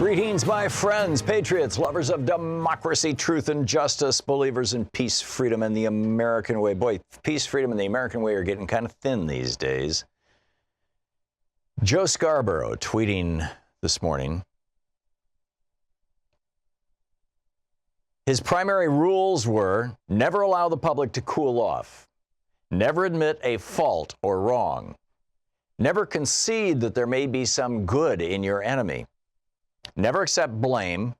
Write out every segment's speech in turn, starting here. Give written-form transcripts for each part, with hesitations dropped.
Greetings, my friends, patriots, lovers of democracy, truth, and justice, believers in peace, freedom, and the American way. Boy, peace, freedom, and the American way are getting kind of thin these days. Joe Scarborough tweeting this morning. His primary rules were never allow the public to cool off, never admit a fault or wrong, never concede that there may be some good in your enemy, never accept blame.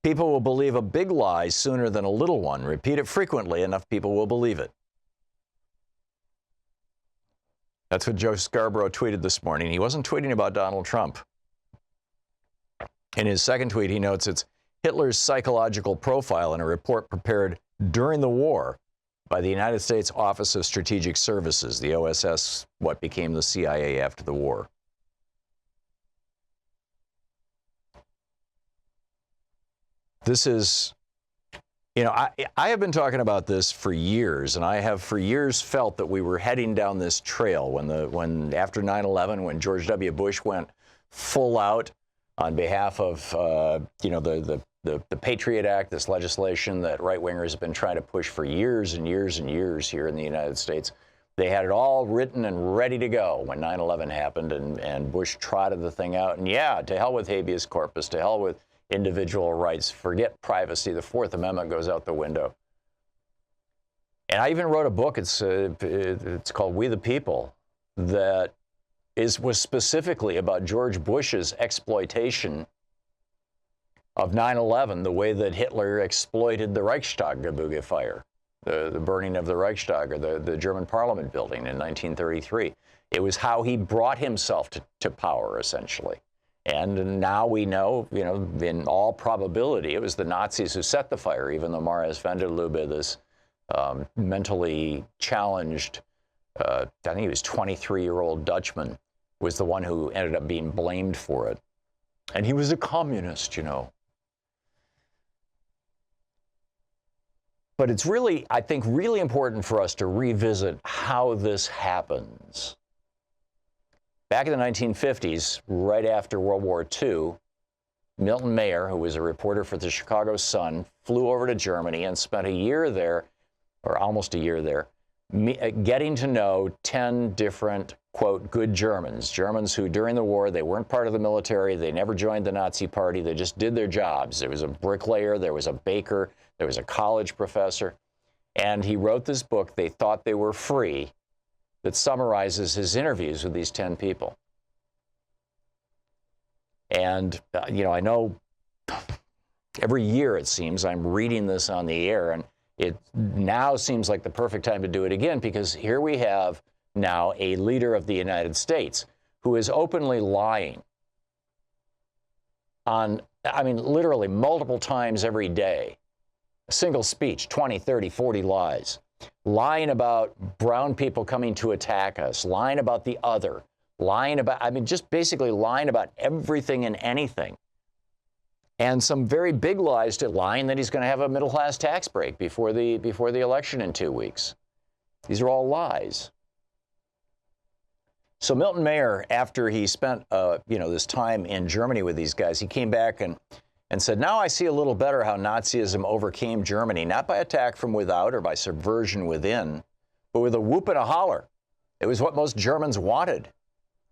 People will believe a big lie sooner than a little one. Repeat it frequently, enough people will believe it. That's what Joe Scarborough tweeted this morning. He wasn't tweeting about Donald Trump. In his second tweet, he notes it's Hitler's psychological profile in a report prepared during the war by the United States Office of Strategic Services, the OSS, what became the CIA after the war. This is, you know, I have been talking about this for years, and I have for years felt that we were heading down this trail when after 9/11, when George W. Bush went full out on behalf of, the Patriot Act, this legislation that right-wingers have been trying to push for years and years and years here in the United States. They had it all written and ready to go when 9/11 happened, and Bush trotted the thing out. And yeah, to hell with habeas corpus, to hell with individual rights, forget privacy. The Fourth Amendment goes out the window. And I even wrote a book, it's called We the People, that was specifically about George Bush's exploitation of 9/11, the way that Hitler exploited the Reichstag fire, the burning of the Reichstag, or the German Parliament building in 1933. It was how he brought himself to power, essentially. And now we know, in all probability, it was the Nazis who set the fire, even though Maris van der Lubbe, this mentally challenged, I think he was 23-year-old Dutchman, was the one who ended up being blamed for it. And he was a communist, But it's really, I think, really important for us to revisit how this happens. Back in the 1950s, right after World War II, Milton Mayer, who was a reporter for the Chicago Sun, flew over to Germany and spent a year there, or almost a year there, getting to know 10 different, quote, good Germans who during the war, they weren't part of the military, they never joined the Nazi Party, they just did their jobs. There was a bricklayer, there was a baker, there was a college professor, and he wrote this book, They Thought They Were Free, that summarizes his interviews with these 10 people. And, I know every year, it seems, I'm reading this on the air, and it now seems like the perfect time to do it again, because here we have now a leader of the United States who is openly lying on, literally multiple times every day. A single speech, 20, 30, 40 lies. Lying about brown people coming to attack us, lying about the other, lying about, just basically lying about everything and anything. And some very big lies to lying that he's going to have a middle-class tax break before the election in 2 weeks. These are all lies. So Milton Mayer, after he spent, this time in Germany with these guys, he came back and said, now I see a little better how Nazism overcame Germany, not by attack from without or by subversion within, but with a whoop and a holler. It was what most Germans wanted,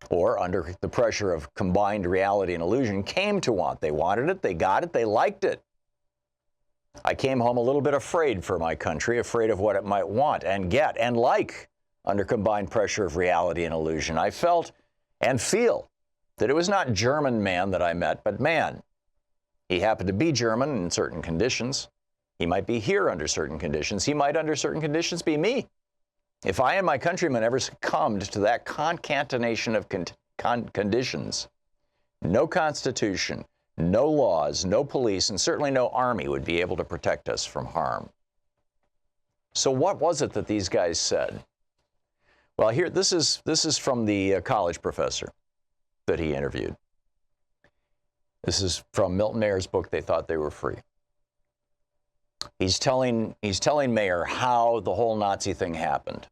or under the pressure of combined reality and illusion, came to want. They wanted it, they got it, they liked it. I came home a little bit afraid for my country, afraid of what it might want and get and like under combined pressure of reality and illusion. I felt and feel that it was not German man that I met, but man. He happened to be German in certain conditions. He might be here under certain conditions. He might, under certain conditions, be me. If I and my countrymen ever succumbed to that concatenation of conditions, no constitution, no laws, no police, and certainly no army would be able to protect us from harm. So what was it that these guys said? Well, here, this is from the college professor that he interviewed. This is from Milton Mayer's book, They Thought They Were Free. He's telling Mayer how the whole Nazi thing happened.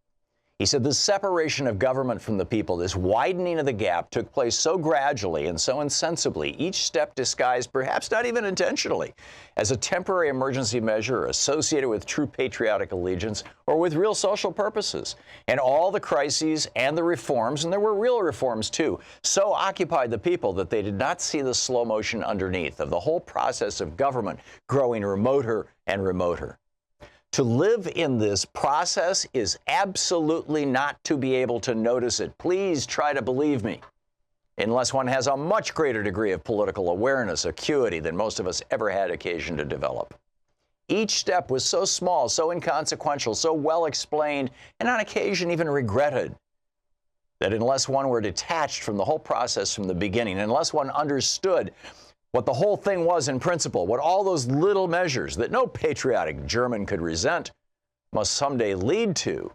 He said the separation of government from the people, this widening of the gap, took place so gradually and so insensibly, each step disguised, perhaps not even intentionally, as a temporary emergency measure associated with true patriotic allegiance or with real social purposes. And all the crises and the reforms, and there were real reforms too, so occupied the people that they did not see the slow motion underneath of the whole process of government growing remoter and remoter. To live in this process is absolutely not to be able to notice it. Please try to believe me, unless one has a much greater degree of political awareness, acuity, than most of us ever had occasion to develop. Each step was so small, so inconsequential, so well explained, and on occasion even regretted, that unless one were detached from the whole process from the beginning, unless one understood what the whole thing was in principle, what all those little measures that no patriotic German could resent must someday lead to,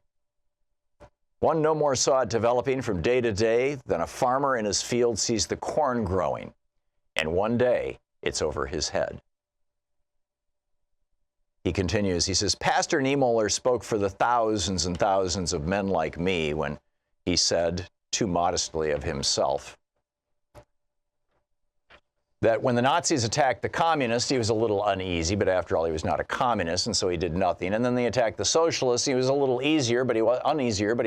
one no more saw it developing from day to day than a farmer in his field sees the corn growing, and one day it's over his head. He continues, he says, Pastor Niemöller spoke for the thousands and thousands of men like me when he said, too modestly of himself, that when the Nazis attacked the communists, he was a little uneasy, but after all, he was not a communist, and so he did nothing. And then they attacked the socialists. He was a little uneasier, but he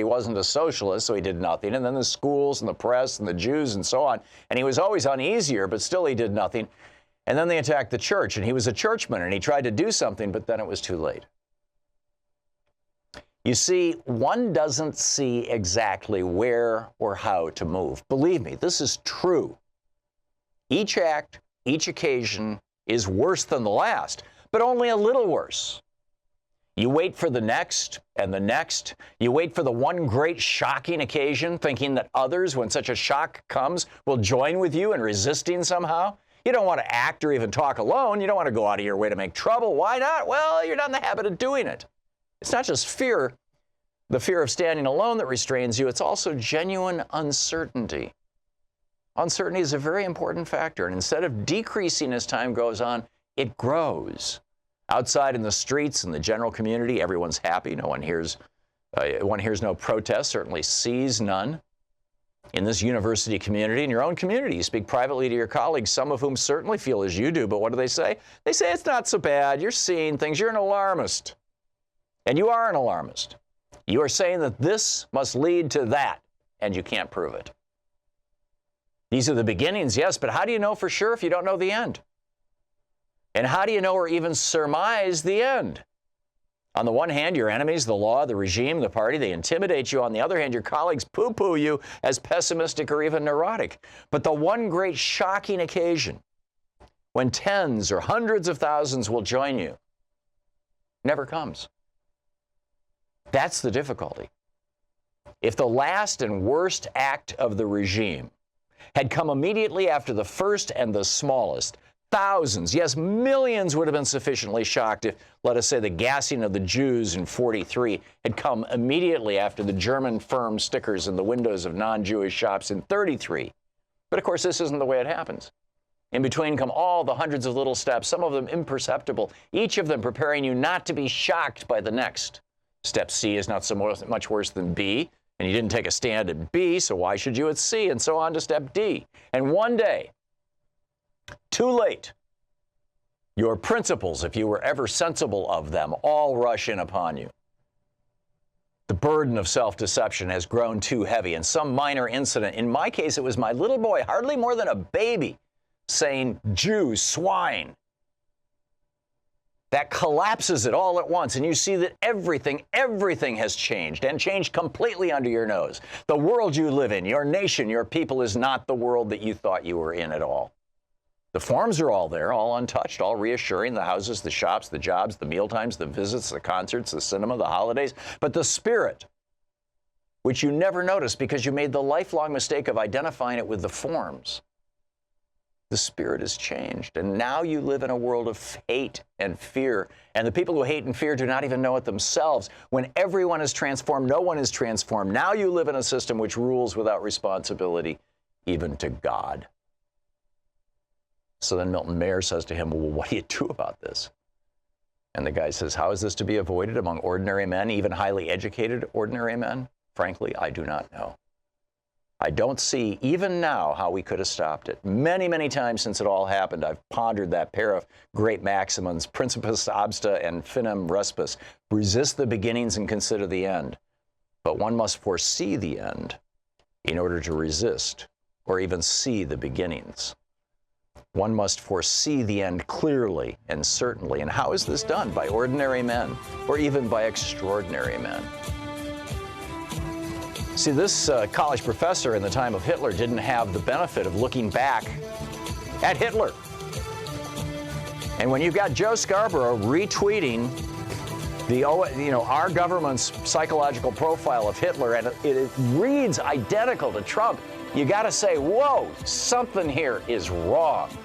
wasn't a socialist, so he did nothing. And then the schools and the press and the Jews and so on. And he was always uneasier, but still he did nothing. And then they attacked the church, and he was a churchman, and he tried to do something, but then it was too late. You see, one doesn't see exactly where or how to move. Believe me, this is true. Each act, each occasion is worse than the last, but only a little worse. You wait for the next and the next. You wait for the one great shocking occasion, thinking that others, when such a shock comes, will join with you in resisting somehow. You don't want to act or even talk alone. You don't want to go out of your way to make trouble. Why not? Well, you're not in the habit of doing it. It's not just fear, the fear of standing alone, that restrains you. It's also genuine uncertainty. Uncertainty is a very important factor, and instead of decreasing as time goes on, it grows. Outside in the streets, in the general community, everyone's happy. No one hears no protests, certainly sees none. In this university community, in your own community, you speak privately to your colleagues, some of whom certainly feel as you do, but what do? They say it's not so bad. You're seeing things. You're an alarmist. And you are an alarmist. You are saying that this must lead to that, and you can't prove it. These are the beginnings, yes, but how do you know for sure if you don't know the end? And how do you know or even surmise the end? On the one hand, your enemies, the law, the regime, the party, they intimidate you. On the other hand, your colleagues poo-poo you as pessimistic or even neurotic. But the one great shocking occasion when tens or hundreds of thousands will join you never comes. That's the difficulty. If the last and worst act of the regime had come immediately after the first and the smallest, thousands, yes, millions would have been sufficiently shocked if, let us say, the gassing of the Jews in 1943 had come immediately after the German firm stickers in the windows of non-Jewish shops in 1933. But of course, this isn't the way it happens. In between come all the hundreds of little steps, some of them imperceptible, each of them preparing you not to be shocked by the next. Step C is not so much worse than B, and you didn't take a stand at B, so why should you at C? And so on to step D. And one day, too late, your principles, if you were ever sensible of them, all rush in upon you. The burden of self-deception has grown too heavy, and some minor incident, in my case, it was my little boy, hardly more than a baby, saying, Jew, swine. That collapses it all at once, and you see that everything has changed, and changed completely under your nose. The world you live in, your nation, your people, is not the world that you thought you were in at all. The forms are all there, all untouched, all reassuring, the houses, the shops, the jobs, the mealtimes, the visits, the concerts, the cinema, the holidays, but the spirit, which you never noticed because you made the lifelong mistake of identifying it with the forms. The spirit has changed, and now you live in a world of hate and fear, and the people who hate and fear do not even know it themselves. When everyone is transformed, no one is transformed. Now you live in a system which rules without responsibility, even to God. So then Milton Mayer says to him, well, what do you do about this? And the guy says, how is this to be avoided among ordinary men, even highly educated ordinary men? Frankly, I do not know. I don't see, even now, how we could have stopped it. Many, many times since it all happened, I've pondered that pair of great maxims, principis obsta and finem respis. Resist the beginnings and consider the end. But one must foresee the end in order to resist or even see the beginnings. One must foresee the end clearly and certainly. And how is this done? By ordinary men or even by extraordinary men. See, this college professor in the time of Hitler didn't have the benefit of looking back at Hitler. And when you've got Joe Scarborough retweeting our government's psychological profile of Hitler, and it reads identical to Trump, you got to say, whoa, something here is wrong.